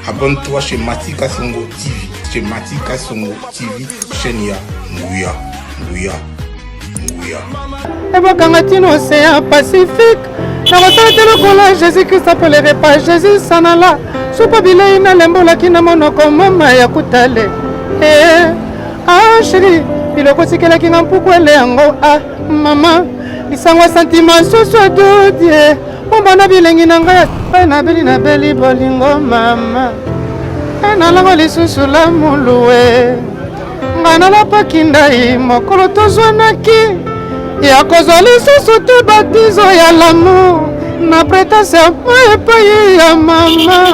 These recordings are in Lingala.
Abonne-toi chez Matika Songo TV. Chez Matika Songo TV, chaîne ya Nguya. Et bon, quand tu es océan Pacifique, je ressens le Jésus-Christ appellerait pas Jésus Sanala. Soupa bilaina lembola kina monoko mama ya kutale. Ah chérie, il kosikela kinga mpukwele yango. Ah maman, lisangwa sentiment soso dodie. Mbona bilengi nanga na beli bolingo mama. Na lango lisusu la muluwe. Ngana la pakindai mokolo tozwanaki. Ya kozwa lisusu te baptizo ya l'amour. Na preta serment epai ya mama.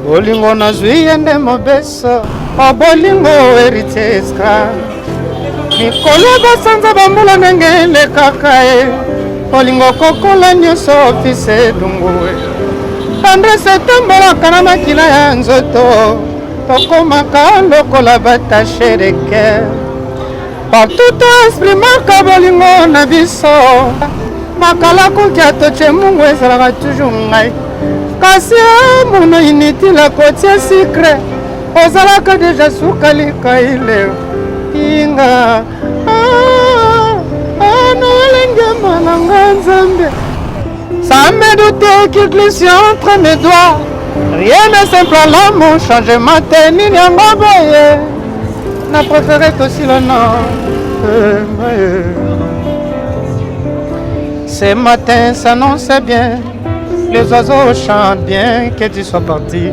Bolingo nazwi yende mobeso. O bolingo eritieska. Mikolo basanza bambula ndenge elekaka e. Bolingo kokola nyonso ofise dungu e. Andre setembolaka na makila ya nzoto. Tokomaka lokola batache de cœur. Partout esprit maka bolingo na biso. Makala kokia toche mungu ezalaka toujours ngai. Kasi mono inutile kotia secret. Ozalaka deja sukalika ile. Inga noelenge malanga nzambe. Sans me douter qu'il glisse entre mes doigts. Rien n'est simple à l'amour, changement tenir yango boye. Na préféré aussi le nom. Ce matin s'annonçait bien. Les oiseaux chantent bien que tu sois parti.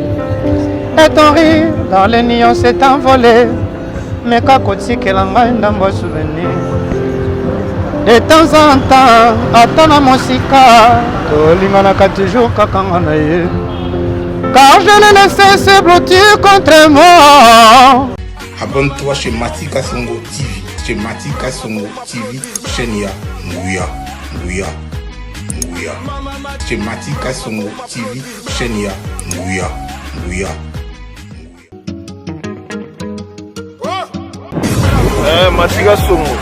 Et ton rire dans les nions s'est envolé. Mais kakoti que l'angai dans mon souvenir. De temps en temps, attends mon sika. Tolinganaka toujours kakanganaye. Car je l'ai laissé se blottir contre moi. Abonne-toi chez Matika Songo TV. Chez Matika Songo TV, chaîne ya Nguya. Chez Matika Songo TV, chaîne ya Nguya. Matika Songo.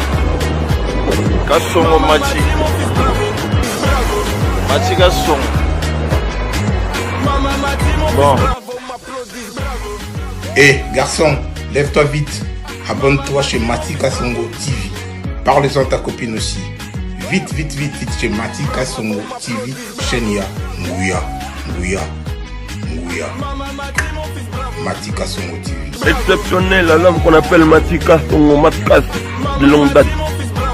Kasongo Matika Songo. Bon. Garçon, lève-toi vite. Abonne-toi chez Matika Songo TV. Parle-en à ta copine aussi. Vite chez Matika Songo TV, chaîne ya Nguya. Matika Songo TV. Exceptionnel, la langue qu'on appelle Matika Songo, Matkas, de longue date.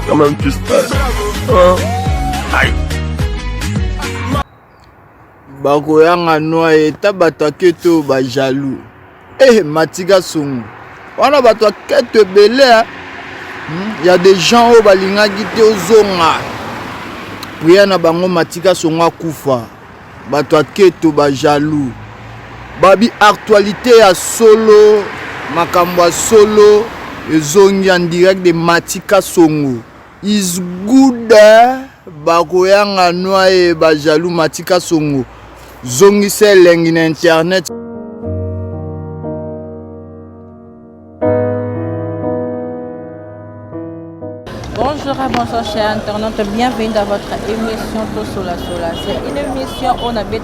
Quand même, tu sais. Aïe. Bakoyanga noa eta bato aketo ba jaloux. Matika Songo. Wana bato aketo belé. Il y a des gens au balingaki te ozonga. Priya na bango Matika Songo akufa. Bato aketo ba jaloux. Babi actualité ya solo, makambo ya solo, ezongi en direct de Matika Songo. Is good. Bakoyanga noa ba jaloux Matika Songo. Zongi se lengi na internet. Bonjour chers internautes, bienvenue dans votre émission Tosola Sola. C'est une émission où on a avec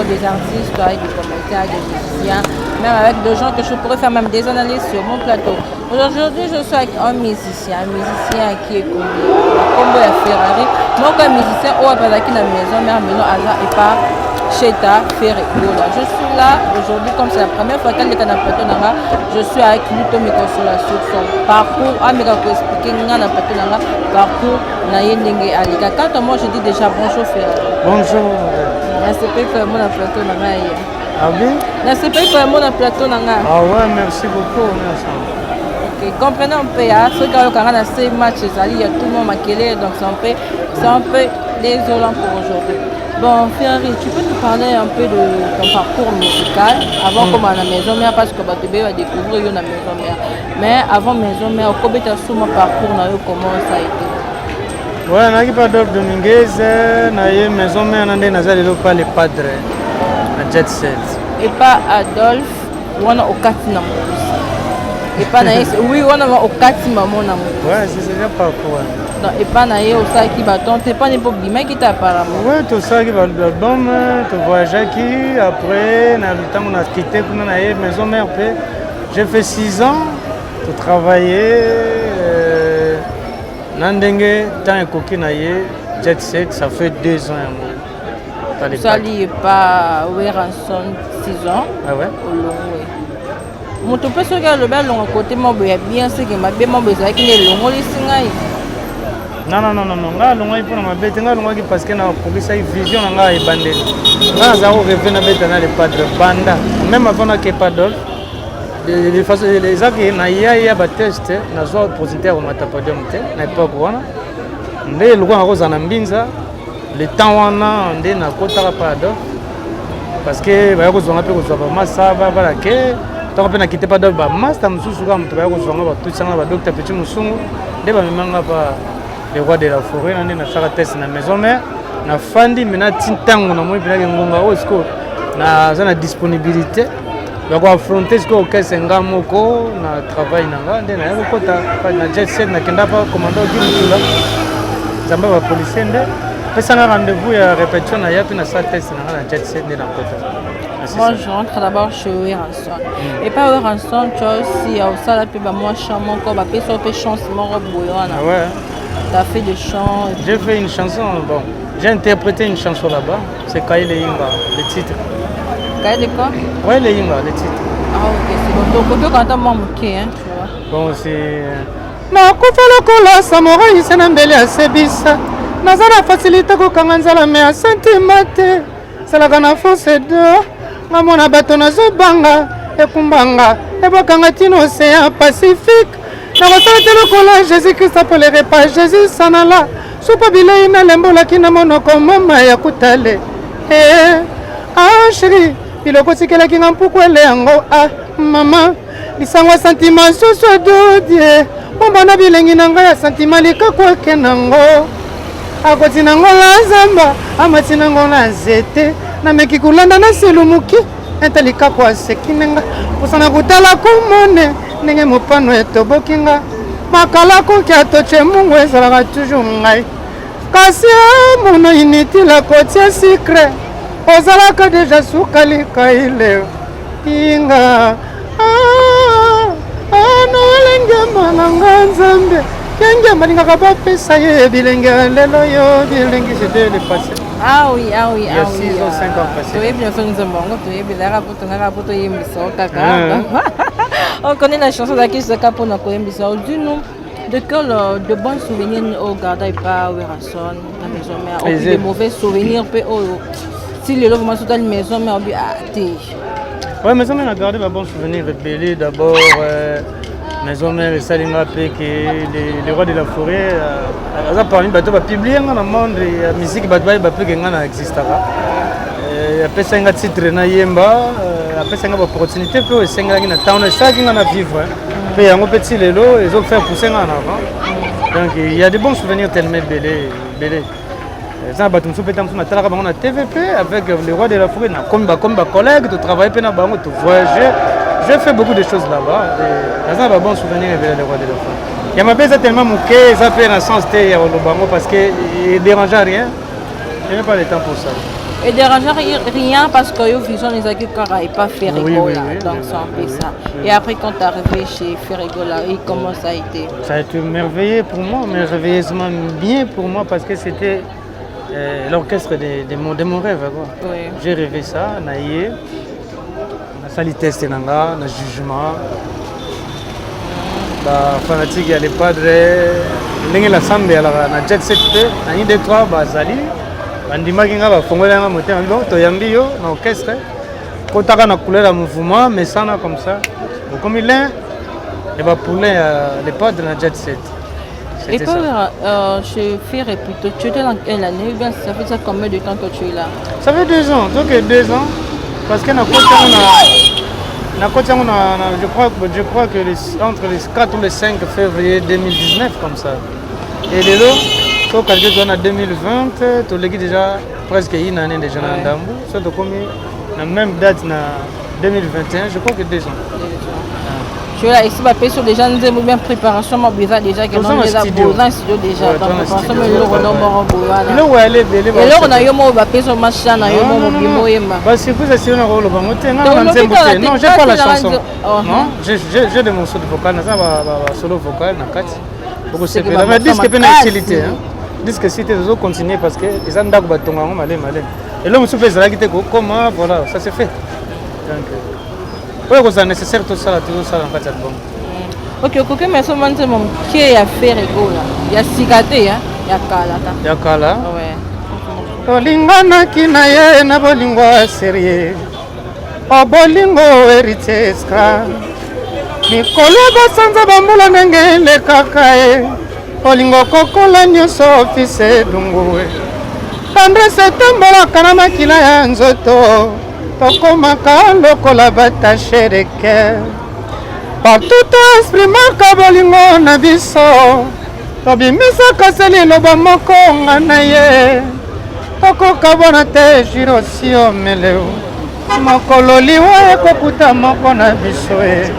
des artistes, avec des commentaires, des musiciens, même avec des gens que je pourrais faire même des analyses sur mon plateau. Aujourd'hui, je suis avec un musicien qui est Combo et Ferrari. Donc un musicien où on va dans la maison, mais Aza et pas Cheta Ferrari. Je suis là aujourd'hui, comme c'est la première fois qu'elle est dans le plateau, je suis avec lui, Tommy Consola sur son parcours. Pour expliquer le parcours Nayendenge Alika. Quand moi je dis déjà bonjour Ferrari. Bonjour. C'est pas pour mon plateau nanga. Ah oui? C'est pas pour mon plateau nanga. Ah ouais, merci beaucoup. Merci. Ok, comprenez un peu, ceux qui ont ces matchs, il y a tout le monde maquillé, donc c'est un peu désolant pour aujourd'hui. Bon, Ferrari, tu peux nous parler un peu de ton parcours musical avant comme à la maison mère, parce que tu vas découvrir la maison mère. Mais avant maison mère, comment tu as su mon parcours, comment ça a été? Ouais, je suis Adolphe Dominguez, je maison mère, je pas le padre, à Jet Set. Et pas Adolphe, ou on a au 4 ans. Et pas naïe, oui, on a au 4 maman. Ouais, c'est bien par rapport. Et pas naïe au sac qui bâton, t'es pas n'importe qui, mais qui t'a apparemment. Ouais, tout ça qui va l'album, tu voyages qui, après, on a quitté pour nous aller maison mère. J'ai fait 6 ans, tu travaillais, Nandenge, tant et coquille naïe, Jet Set, ça fait 2 ans. Ça n'est pas Ranson 6 ans. Ah ouais? Mon tout peut se regarder le bel long côté, mon bien ce qui m'a bien mon besoin qui est long, les singaï. Non, là, l'on pour ma bête, parce que na police a vision nga e bandé. Là, ça revient na bête na les padres banda. Même avant na kepadol, les façons les actes na ya ba test na zo positif au matapodium te na époque wana. Ndé le roi rosa na mbinza, le temps wana ndé na kota pado. Parce que ba ko zonga pe ko zo ba masaba ba ke tant que na quitté pas ba master mususu ka mutu ba ko zonga ba tout ça ba docteur petit musungu ndé ba memanga ba le roi de la forêt, on a fait test dans la maison mère. On a fandi, maintenant, tintango, on a fait une disponibilité. On a affronté ce qu'on a fait, on a travaillé, on a jet set, on a commandé au policier. On a rendez-vous et répétition, on a fait test dans la jet set. Moi, je rentre d'abord chez Ranson. Et pas Ranson, tu as aussi, ça, là, moi, je suis chance, ouais. Tu as fait des chants. J'ai fait une chanson, bon, j'ai interprété une chanson là-bas, c'est Kaïle Inga, le titre. Kaïle quoi? Ouais, le Inga, le titre. Ah ok, c'est bon. Donc, on peut quand même manquer, hein, tu vois. Bon, c'est... nakufa lokola samorai sena mbele ya sebisa naza na facilité kokanga nzala me ya sentima te salaka na force de ngamona bato nazobanga ekumbanga ebokanga tina océan pacifique nakosala te lokola jésus christ apolere jésus sanala supa bilei nalembolaki na monoko mama ya kutale sheri biloko tikelaki nga mpuku ele yango mama lisango santima susu adodie mombana bilengi na ngai ya santima likako ake nango akoti nango na zamba amati nango na nzete nameki kolanda na selumuki ete likako aseki nenga posana kotala komone ndenge mopano etoboki nga makala koki atoche mungu ezalaka toujours ngai kasi mono initila kotia sikre ozalaka deja sukali kaile inga nolengema na nga nzambe kenge balingaka bapesa ye bilenge lelo yo bilengi c'était le passé. Ah oui, ah oui, il y a 6 ou 5 ans passé. On connaît la chanson d'Aki Saka pour nous connaître. Dis-nous de quel de bons souvenirs au Garda et pas au Ranson, la maison mère. Ou de mauvais souvenirs si le logement sur la maison mère ouais, maison mère a gardé de bons souvenirs rebellés d'abord. Maison mère et Salinga que les rois de la forêt a parlé de publier dans le monde la musique batba plus que ngana existera après ça nga titre na yemba après ça nga opportunité pour senga na town ça qui ngana vivre puis yango petit lelo ils ont fait pousser ngana donc il y a des bons souvenirs tellement belés ça batum so petam so na tala ba na TVP avec les rois de la forêt na comme collègues de travailler pe na bango de voyager. J'ai fait beaucoup de choses là-bas. J'ai un bon souvenir avec les rois de la forêt. Il y a ma bête tellement mouquée, ça fait un sens parce qu'il ne dérangeait rien. Je n'ai pas le temps pour ça. Il ne dérangeait rien parce que yo vision les agriculteurs n'avaient pas fait Ferregola. Donc ça en fait ça. Et après quand tu es arrivé chez Ferregola, comment ça a été? Ça a été merveilleux pour moi, merveilleusement bien pour moi parce que c'était l'orchestre de mon rêve. Oui. J'ai rêvé ça, naïe. Sali test nanga na jugement ba fanatique ya les padres ndenge la sambe ya na jet set na ni de trois bazali bandima kinga ba fongola nga motema bon to yambi yo na orchestre kotaka na couleur la mouvement mais sana comme ça donc comme il est et ba poulet les padres na jet set. Et puis chez Ferre plutôt tu étais dans quelle année? Bien ça fait ça combien de temps que tu es là? Ça fait 2 ans, donc 2 ans. Parce que je crois que entre les 4 ou les 5 février 2019 comme ça. Et de là, quand on a 2020, tu l'as déjà presque une année déjà dans Ndambu. Surtout comme la même date en 2021, je crois que 2 ans. Tu là ici, sur déjà nous avons bien préparation, mais déjà que nous avons déjà studio déjà. Donc préparation, mais nous avons il est où elle est belle. Et là on a eu mon bapé sur machin, on a eu mon bimo et ma. Bah c'est vous c'est on a le bangote. Non, j'ai pas la chanson. Non, j'ai des morceaux de vocal, ça va solo vocal na kati. Beaucoup c'est bien. Mais disque peut facilité hein. Disque cité dozo continuer parce que ils ont d'abord batonga ngo malé. Et là on se fait ça qui comment voilà, ça c'est fait. Donc oui, c'est nécessaire tout ça en fait album. Ok, ok, mais ça monte mon qui est à faire égola. Il y a cigaté hein, il y a kala. Il y a kala. Ouais. Olingana kinaye na bolingo sérieux. O bolingo eritesca. Mikolo basanza bambula nenge le kakae. Olingo kokola nyoso office dunguwe. Tandre septembre kana makila ya nzoto. Tokomaka lokola batache de cœur. Partout exprimaka bolingo na biso. Tobimisaka selilo moko ngana ye. Tokoka bona te jirosio meleo. Mokolo liwa ekokuta moko na biso e.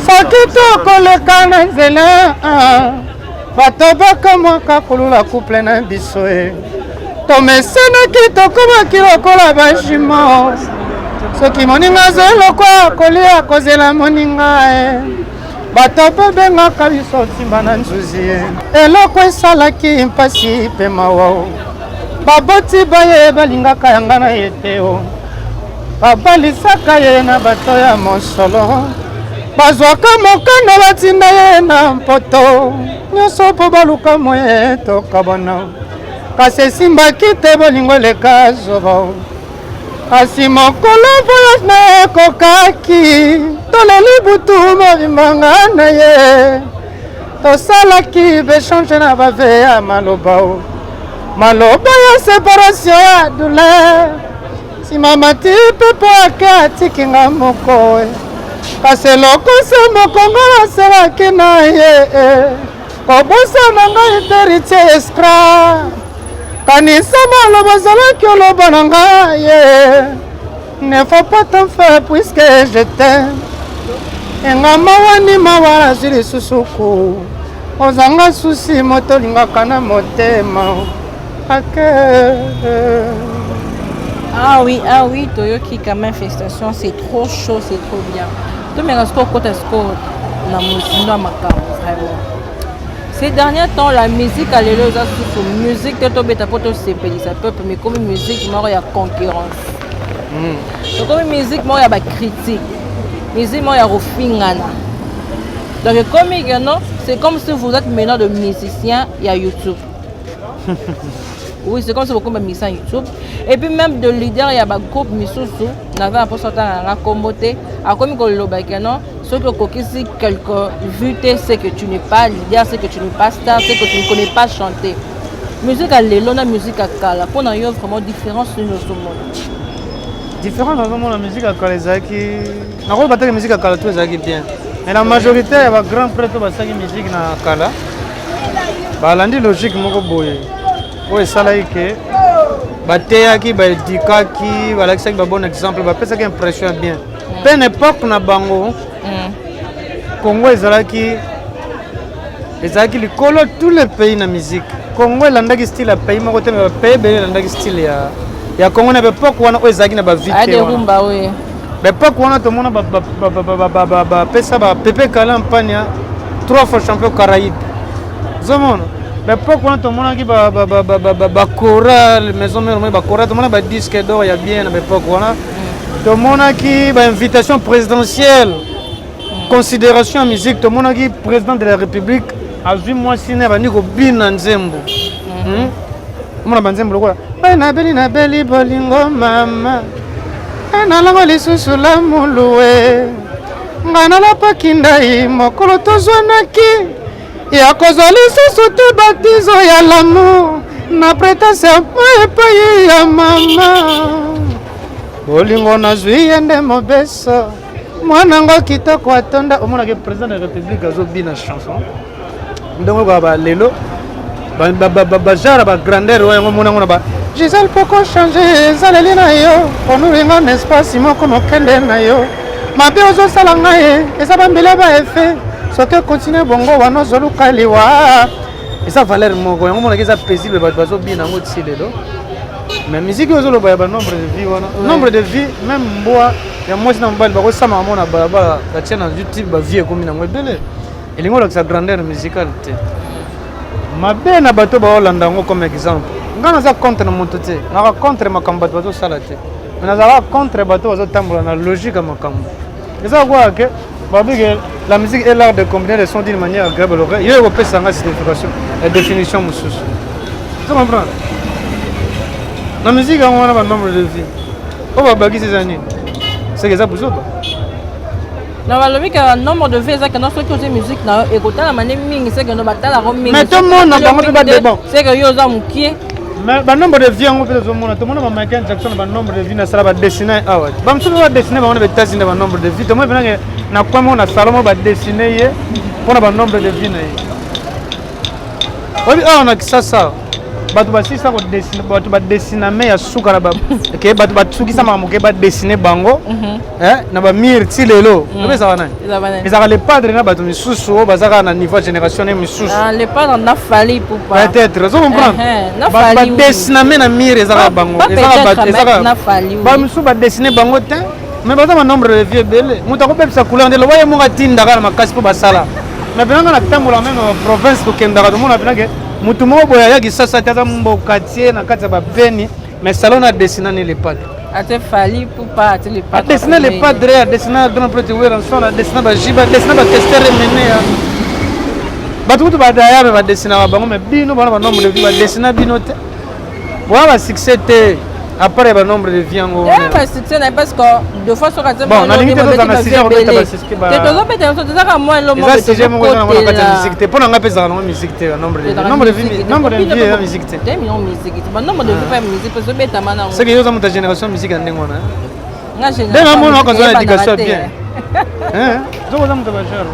Soki tokoleka na nzela bato bakamwaka kolula couple na biso e. Tomesenaki tokomaki lokola bajimo. Soki moninga zelokwa kolia kozela moninga e. Bato pe bengaka biso ntimba na nzuzi e. Eloko esalaki mpasi mpe mawa. Baboti baye balingaka yanga na ye te o. Babalisaka ye na bato ya mosolo. Bazwaka mokanda batinda ye na mpoto. Nyonso mpo baluka moye tokabona. Kasi esimbaki te bolingo eleka zoba. Kasi mokolo voyage na ekokaki. Toleli butu mobimbanga na ye. Tosalaki bechange na bave ya maloba. Maloba ya séparation ya douleur. Si mama ti pepo ake atikinga moko. Kasi lokose mokongo aselaki na ye. Kobosa na ngai teritier escra. Kanisa maloba zalaki oloba na ngai. Ne faut pas t'en faire puisque je t'aime. Engama wani mawala zili susuku. Ozanga susi moto lingaka na motema. Ah oui, Toyoki quand même festation, c'est trop chaud, c'est trop bien. Tout mais score côté score na musino makamo vraiment. Ces derniers temps la musique a les lois sur musique to beta poto sepeli ça peuple mais comme musique moi il y a concurrence. Donc comme musique moi il y a ba critique. Musique moi il y a refingana. Donc comme non, c'est comme si vous êtes maintenant de musicien, il y a YouTube. Oui, c'est comme si vous êtes musicien YouTube. Et puis même de leader, il y a un groupe Misusu. Nous avons un peu sorti un comboté. À comme non, ce que quelqu'un vu, c'est que tu n'es pas leader, c'est que tu n'es pas star, c'est que tu ne connais pas chanter. Musique à l'élo, la musique à Kala. Pour nous, il y a vraiment différence sur nos monde. Différent dans le monde, la musique à Kala, c'est qui. Nous avons battu la musique à Kala, tout est bien. Mais la majorité, il y a un grand prêtre qui a la musique à Kala. Balandi logique, mon boy. Oui, ça là que bateyaki baedikaki balakisaki ba bon exemple bapesaki impression bien. Pe n'époque na bango Congo ezalaki likolo tous les pays na musique. Congo elandaki style ya pays moko te mais pays belé elandaki style ya Congo na époque wana ezalaki na ba vite. Ade rumba oui. L'époque wana to mona ba pesa ba Pepe Kala Mpania 3 fois champion Caraïbes. Zomona l'époque on a tout le monde qui ba chorale maison mère ba chorale tout le monde ba disque d'or il y a bien à l'époque voilà tout le monde qui ba invitation présidentielle considération en musique tout le monde qui président de la République a vu moi signer ba niko bina nzembo mona banzembo quoi na beli bolingo mama na lango lisusu la muluwe ngana la pakindai mokolo tozwanaki ya kozwa lisusu te baptizo ya l'amour na prétence epai ya mama bolingo nazwi ye nde mobeso mwanango kitoko atonda omonaki président de la république azobina chanson ndongo kaka lelo bajara bagrandeur oyo yango monango na ba Gisèle poko change ezaleli na yo ponulinga na espace moko nokende na yo mabe ozosala ngai eza bambele baefe soki continue bongo wana ozoluka liwa eza valeur moko yango monaki eza paisible bato bazobina yango ti lelo mais musique ozoloba ya banombre de vie wana nombre de vie même mbwa ya mwasi na mobali bakosama yango na balabala batie na youtube bavie ekomi nango ebele elingi olakisa grandeur musicale te mabe na bato baolanda yango comme exemple nga naza contre na moto te naka contre makambo bato bazosala te mais nazalaka contre bato bazotambola na logique ya makambo eza kwa ke babike la musique est l'art de combiner les sons d'une manière agréable au oreille yo ekopesa nga signification ya définition mosusu tu comprends na musique yango wana banombre de vie oyo babakisi eza nini seke eza buzoba na balobi ka nombre de vie ezaka soki oza musique na yo ekotala mane mingi seke no batalaka mingi mais tomona bango mpe badebon seke yo oza mokie mais banombre de vie yango mpe tozomona tomona bamichael jackson na banombre de vie nasala badessine awa bamosusu badessine bango na baétats-unis na banombre de vie tomoni mpenake na kwame oyo na salomo badessine ye mpona banombre de vie na ye oyebi awa na kisasa bato basisa bato badesiname ya suka na bato basukisa makambo ke badesine bango na bamire ti lelo obe ezaka nani ezaka le padre na bato misusu oyo bazaka na niveau ya génération ne misusu le padre nafali pupa peut-être ozo comprendre badesiname na mire ezaka bango bamisusu badesine bango te mais baza banombre de vie ebele moto akopepisa couleur nde loba ye moko atindaka na makasi mpo basala mais penanga na tambola meme na province tokendaka tomona penake mutu moko boye ayaki sasa te aza mboka tie na kati ya bapeni mais salon adesina ne le padre adesina le padre adesina don prete weranson adesina bajiba adesina bakestere mene bato kutu badaya me badesinaka bango mais bino bana banombre de vie badesina bino te boya basuccès te après banombre de vie yango basuccès na parce que deux fois soki bon nalingi te tozanga sujet kobeta basuske tozobeta mwa eza sujet moko eza nango na kati ya musique te mpo nanga mpe ezaka nango musique te nombre de vie eza musique te seke yo oza moto ya génération musique ya ndenge wana nde namona okanzwa na éducation bien zokoza moto ya bachere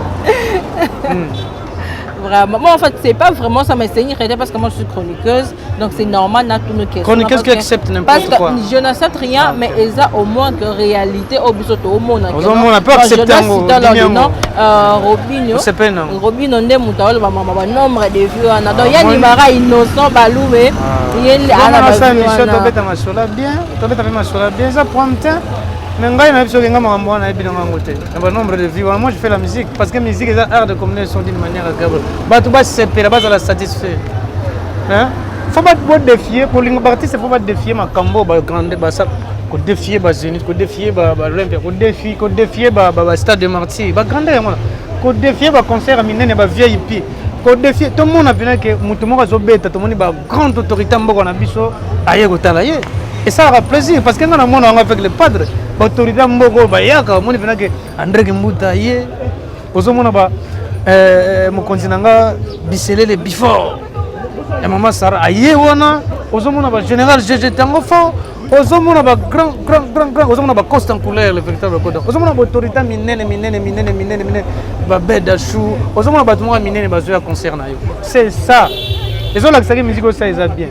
Vraiment. Moi, en fait, c'est pas vraiment ça, mais c'est une réalité parce que moi, je suis chroniqueuse. Donc, c'est normal, on a tous nos questions. Chroniqueuse qui accepte n'importe quoi. Parce que je n'accepte rien, mais ils ont au moins que réalité, au bout au monde. On peut accepter un mot. Robinho. C'est pas non. Robinho, on est moutarde, nombre de vues. Donc, il y a des marins innocents, baloués. Il y a des bien, ça prend temps. Mais nombre de vie. Moi je fais la musique parce que la musique est art de communication d'une manière agréable. La base satisfait. Hein? Faut pas défier pour les artistes, faut pas défier ma cambo, ba grande basa, ko défier ba Zénith, ko défier ba Olympia, ko défier ba Stade de Martyrs, ba grande moi. Ko défier ba concert minene ba VIP. Ko défier tout le monde a bien que mutu moko azobeta, tout le monde ba grande autorité mboko na biso aye ko tala ye. Et ça aura plaisir parce que nous avons avec le padre. L'autorité mboko bayaka moni venake André Kimbuta ye. Ozomona ba mokonzi nanga biselele before. Ya mama Sara aye wana. Ozomona ba général GG tango fort. Ozomona ba grand ozomona ba Costa en couleur le véritable code. Ozomona ba autorité minene ba beda chou. Ozomona ba tumo minene ba zoya concert na yo. C'est ça. Les autres la musique ça ils a bien.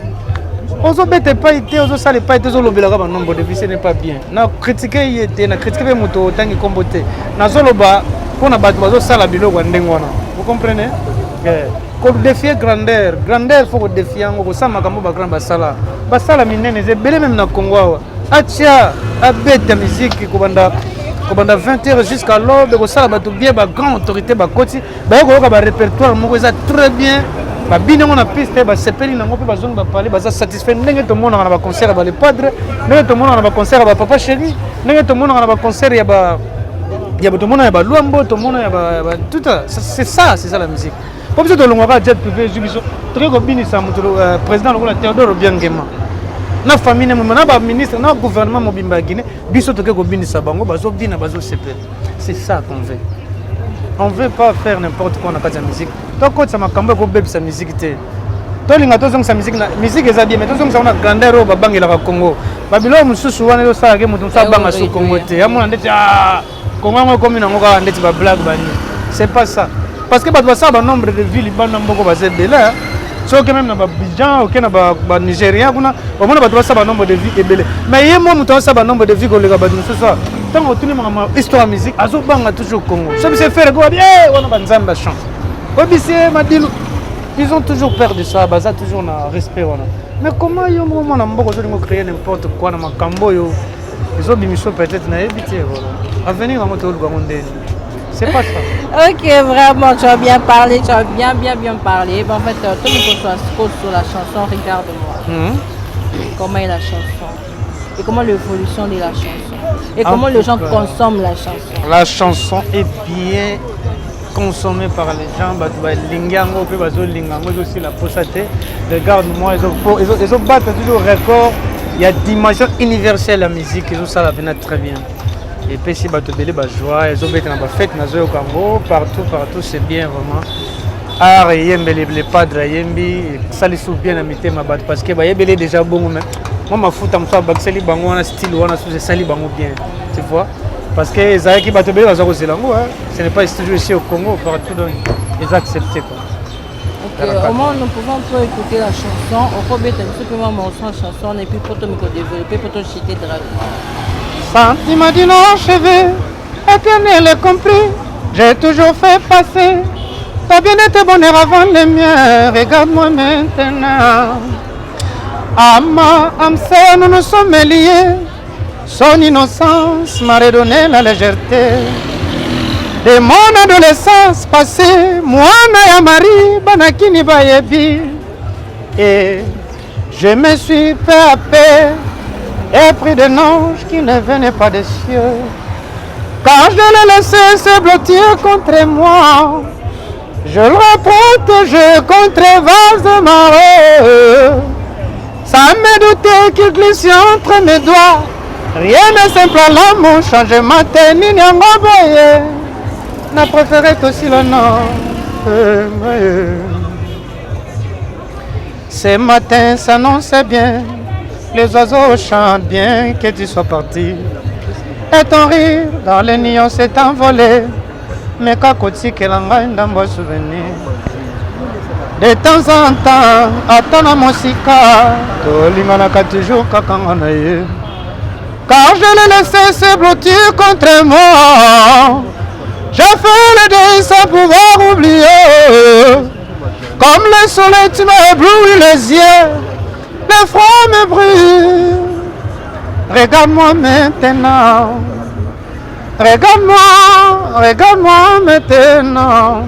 Ozo bete pas été ozo sale pas été ozo lobelaka ba nombre de vie ce n'est pas bien na critiquer yete na critiquer moto tangi kombote na zoloba pona bato bazo sala biloko ndenge wana vous comprenez ko défier grandeur faut ko défier ngo ko sama kambo ba grand basala minene zebele même na Congo wa atia abeta musique ko banda 20h jusqu'à l'aube ko sala bato bien ba grand autorité ba koti ba ko ka ba répertoire moko eza très bien. Babine on a piste ba sepeli na ngope bazongi ba parler baza satisfait ndenge to mona na ba concert ba le padre ndenge to mona na ba concert ba papa chéri ndenge to mona na ba concert ya ba to mona ya ba luambo to mona ya ba tout c'est ça la musique pour ça to longwa jet privé jubiso to ko binisa mutu président lokola Théodore Obiangema na famille na ba ministre na gouvernement mobimba Guinée biso to ko binisa bango bazo bina bazo sepeli c'est ça qu'on veut. On ne veut pas faire n'importe quoi dans la musique. Donc, quand ça m'a cambré, on peut sa musique. Toi, les gars, sa musique est bien, mais toi, on a grandeur au Babang et la Congo. Babylone, nous sommes allés au Saragé, nous sommes allés au Congo. Comment comme blague. C'est pas ça. Parce que ça, le nombre de villes, il y a beaucoup de soki même na Abidjan oke na ba Nigeria kuna omona bato basala nombre de vie ebele mais ye mo muto asala nombre de vie koleka bato mosusu ntango otuni makambo histoire ya musique azobanga toujours Congo so bise fere ko babi wana banzambe chance obisi madilu ils ont toujours peur de ça baza toujours na respect wana mais comment yo mo na mboko ozolingo créer n'importe quoi na makambo yo ezobimiso peut-être na yebi te voilà avenir yango toluka ngo ndeni c'est pas ça. Ok, vraiment, tu as bien parlé, tu as bien parlé. En fait, tout le monde sur la chanson, regarde-moi. Comment est la chanson et comment l'évolution de la chanson et comment les gens consomment la chanson. La chanson est bien consommée par les gens. Lingango, Lingango, aussi la possate. Regarde-moi, ils ont battu toujours le record. Il y a dimension universelle la musique, ils ont ça la venait très bien. Et puis si bato belé ba joie, ils ont été dans la fête na zo Congo, partout c'est bien vraiment. Art yembe les padres yembi, ça les sous bien à mité ma bato parce que ba yebele déjà bon même. Moi ma foot am so bakseli bango na style wana sous sali bango bien, tu vois? Parce que ça qui bato belé ba zo zelango hein. Ce n'est pas toujours ici au Congo, partout donc ils acceptent quoi. Ok, au moins nous pouvons pas écouter la chanson, on peut mettre un peu morceau chanson et puis pour te développer pour te chiter de la Sentiment d'une cheveux, éternel est compris, j'ai toujours fait passer ta bien-être bonheur avant les miens, regarde-moi maintenant. Ama, Amsa, nous nous sommes liés, son innocence m'a redonné la légèreté. De mon adolescence passée, moi, Naya Marie, Banakini Bayebi, et je me suis fait à paix. Et pris de ange qui ne venait pas des cieux. Quand je l'ai laissé se blottir contre moi, je le protège contre vase de marée. Sans me douter qu'il glisse entre mes doigts. Rien n'est simple à l'amour, changement tenue n'y a pas. N'a préféré aussi le nom. Ce matin s'annonçait bien. Les oiseaux chantent bien que tu sois parti. Et ton rire dans les nions s'est envolé. Mais kakoti que l'anga d'un beau souvenir. De temps en temps, attends mon sika. Tolinganaka toujours kakanganaye. Car je l'ai laissé se blottir contre moi. J'ai fait le deuil sans pouvoir oublier. Comme le soleil tu m'as ébloui les yeux. Le froid me brûle. Regarde-moi maintenant. Regarde-moi maintenant.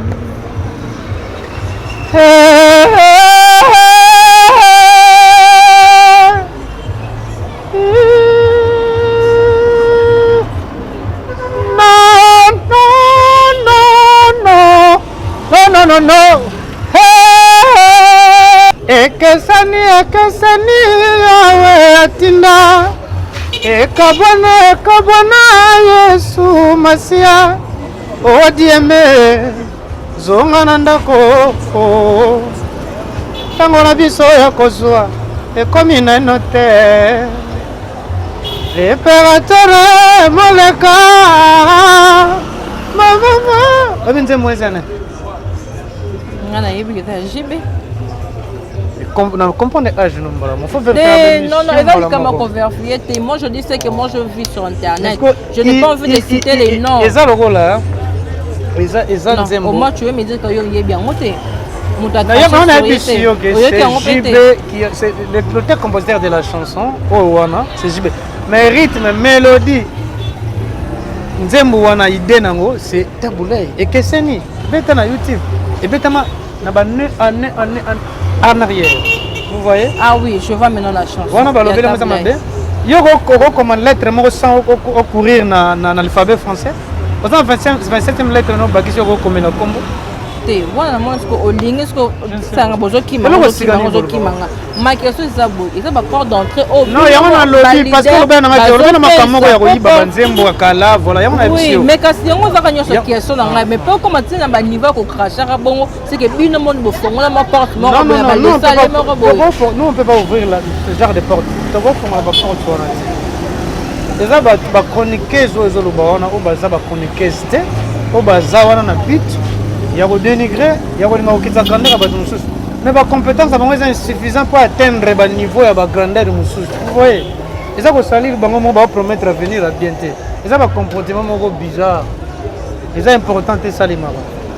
Non. Ekesani yawe atinda ekabwana Yesu Masia odieme zonga na ndako tango na biso ya kozwa ekomi naino te l'opérateur moleka mama obinze mwezana ngana yebi ta jibe comprendre l'âge non non, comment converser. Moi je dis que moi je vis sur internet. Je n'ai pas envie de citer les noms. Et ça le rôle là. Au moins tu veux me dire que il est bien monté. D'ailleurs on a vu c'est JB qui c'est l'auteur-compositeur de la chanson Owana, c'est JB. Mais rythme, mélodie Nzembo wana idée nango c'est Taboulay et Keseni. Beta na YouTube. Et beta ma na ba en arrière. Vous voyez? Ah oui, je vois maintenant la chanson. Voilà, bah, le demandé. Il y a comment lettre sans courir dans l'alphabet français. Aux 27e lettre, non, bah, qui se recommande au combo. Voilà, moi, ce qu'on ligne, ce qu'on s'en a besoin qui m'a ma question c'est ça, ils ont pas peur d'entrer au. Non, il y a un lobby parce que le ben a ma caméra ya koyiba banzembo kala voilà, il y a un oui, mais quand si on a gagné cette question là, mais pas comme tu na ba niveau ko cracher bon, c'est que bino monde bo fongola ma porte, moi non, nous on peut pas ouvrir ce genre de porte. Tu vois comment on va porte pour ça ba chroniquer zo lo ba ona o ba za ba chroniquer te o ba za wana na bit. Il y a des dénigrés, il y a des gens qui sont grandis à Badounsous. mais ba compétence bango eza insuffisant pour atteindre ba niveau ya ba grandeur mususu. Vous voyez? Eza ko salir bango mo ba promettre avenir à bien te. Eza ba comportement moko bizarre. Eza important te salimaka.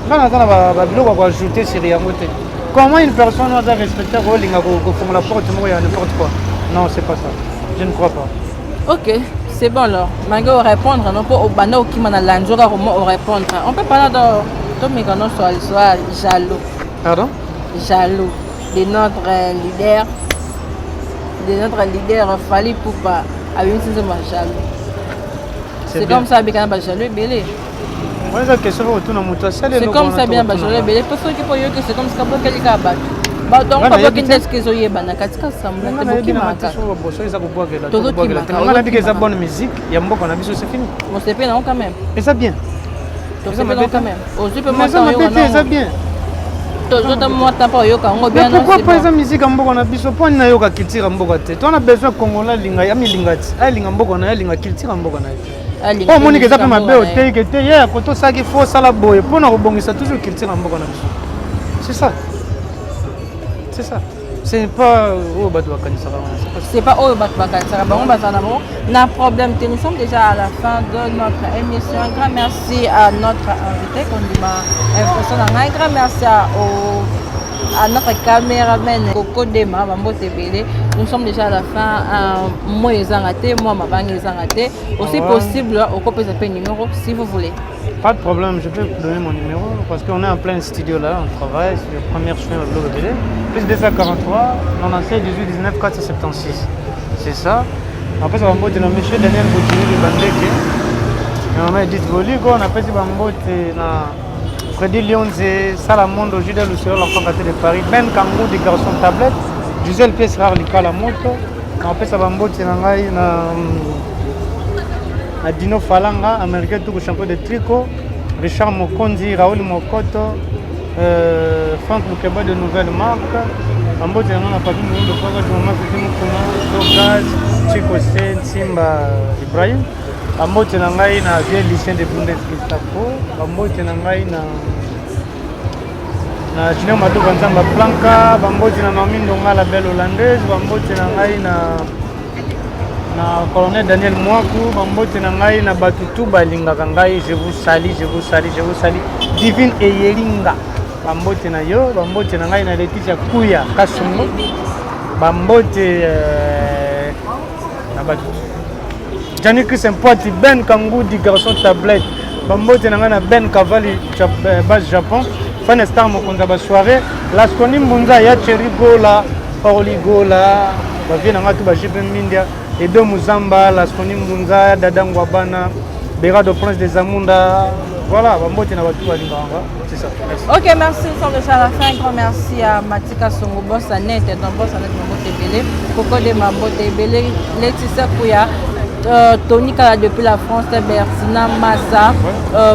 Quand on a ba biloko ko ajouter sur yango te. Comment une personne doit respecter rolling ko la porte mo ya n'importe quoi? Non, c'est pas ça. Je ne crois pas. Ok, c'est bon alors. Malgré répondre, non pas au banal qui m'a lanzo au répondre. On peut parler de mécanos soit jaloux. Pardon? Jaloux de notre leader. De notre leader Fally Ipupa. Avec une jaloux. C'est comme ça bien jaloux belé. Moi ça question autour na muto sale. C'est comme ça bien jaloux belé. Parce que pour que c'est comme ça que quelqu'un bat. Bah donc pas qu'il n'est que zoye bana katika samla te boki maka. Todo ki maka. On a dit que ça bonne musique, il y a mboko na biso c'est fini. On se fait non quand même. Et ça bien. Ça bien quand même. Aujourd'hui peut moi ça ça bien. Toujours dans moi t'as pas yoka on bien. Pourquoi pas esa musique mboko na biso pour na yoka culture mboko te. On a besoin congolais linga ya milingati. Ai linga mboko na ya linga culture mboko na. Oh monique ça peut mabe au te que te ya koto ça qu'il faut ça la boye pour na robongisa toujours culture mboko na biso. C'est ça. C'est ça. C'est pas au c'est pas au n'a problème. Nous sommes déjà à la fin de notre émission. Un grand merci à notre invité un grand merci à notre caméraman Coco Dema Bambo Tebele. Nous sommes déjà à la fin. Moi les raté, moi ma banque les raté. Aussi possible au copie de numéro si vous voulez. Pas de problème, je peux vous donner mon numéro parce qu'on est en plein studio là, on travaille sur le premier chemin de l'Obélé. Plus 243, 96 18 19 476. C'est ça. Après ça va me dire monsieur Daniel Boutini de Bandeke. Et on m'a dit on a fait na Freddy Lyonze, Salamondo, Judas Lucero, l'enfant gâté de Paris, Ben Kangou des garçons tablette, Gisèle Pies Rare Lika la moto. Après ça va me dire Adino Falanga, américain tout champion de tricot, Richard Mokondi, Raoul Mokoto, Franck Lukeba de nouvelles marques, Ambo Tiana Papi Moundo de Faga du Moment Petit Moukuma, Sogaz, Chico Sen, Simba Ibrahim, Ambo Tianangai na vieille lycée de Bundesliga, Ambo Tianangai na Chino Madou Banzamba Blanca, Ambo Tiananami Ndonga la belle hollandaise, Ambo Tianangai na colonel Daniel Mwaku, Bambote na ngai na batutu balingaka ngai, je vous salue, je vous salue, je vous salue. Divine Eyelinga, Bambote na yo, Bambote na ngai na Letitia Kuya Kasumbo, Bambote na batutu. Jani Christian Poiti, Ben Kangou di garçon tablette, Bambote na ngai na Ben Cavalli base Japon, Fan Star Mokonda ba soirée, Laskoni Mbunza ya Cherigola, Orligola, ba vient na ngatu ba Jibe Mindia. Et deux Mouzamba, la Skoni Mbunza, Dadangwabana, Béra de Prince des Amunda. Voilà, c'est ça. Merci. Ok, merci. Nous sommes déjà à la fin. Un grand merci à Matika Songo, boss à net, dans boss à net, Mambo Tebele, Coco de Mambo Tebele, Laetitia Kouya, Tony Kala depuis la France, Bertina Massa,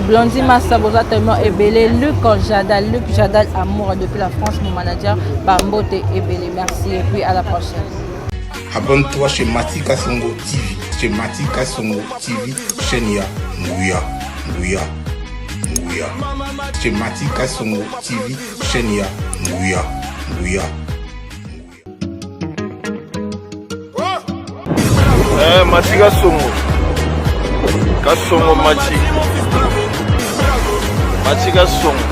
Blondie Massa, Boza tellement Ebele, Luc Jadal Amour depuis la France, mon manager, Mambo Tebele. Merci et puis à la prochaine. Abonne-toi chez Matika Songo TV. Chez Matika Songo TV, chaîne ya Nguya. Chez Matika Songo TV, chaîne ya Nguya. Matika Songo. Kasongo Matika Songo.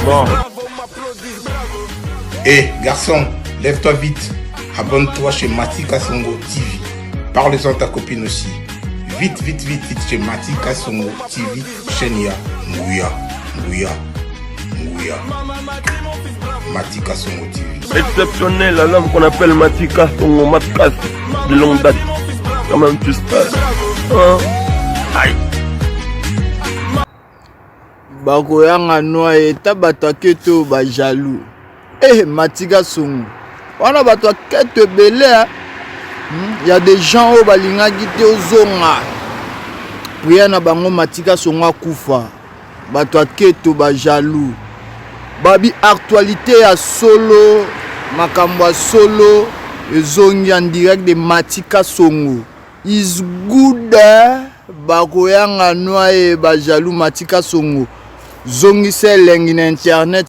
Bon. Garçon, lève-toi vite. Abonne-toi chez Matika Songo TV. Parle-en ta copine aussi. Vite chez Matika Songo TV, chaîne ya Nguya. Matika Songo TV. Exceptionnel, l'homme qu'on appelle Matika Songo Matkas de longue date. Quand même tu sais. Aïe. Bakoyanga noa eta bato aketo ba jaloux. Matika Songo. On a bato aketo belé. Il y a des gens au balingaki te ozonga. Priya na bango Matika Songo akufa. Bato aketo ba jaloux. Babi actualité à solo, makambo ya solo, ezongi en direct de Matika Songo. Is good bakoyanga noa ba jaloux Matika Songo. Zongi se lengi na internet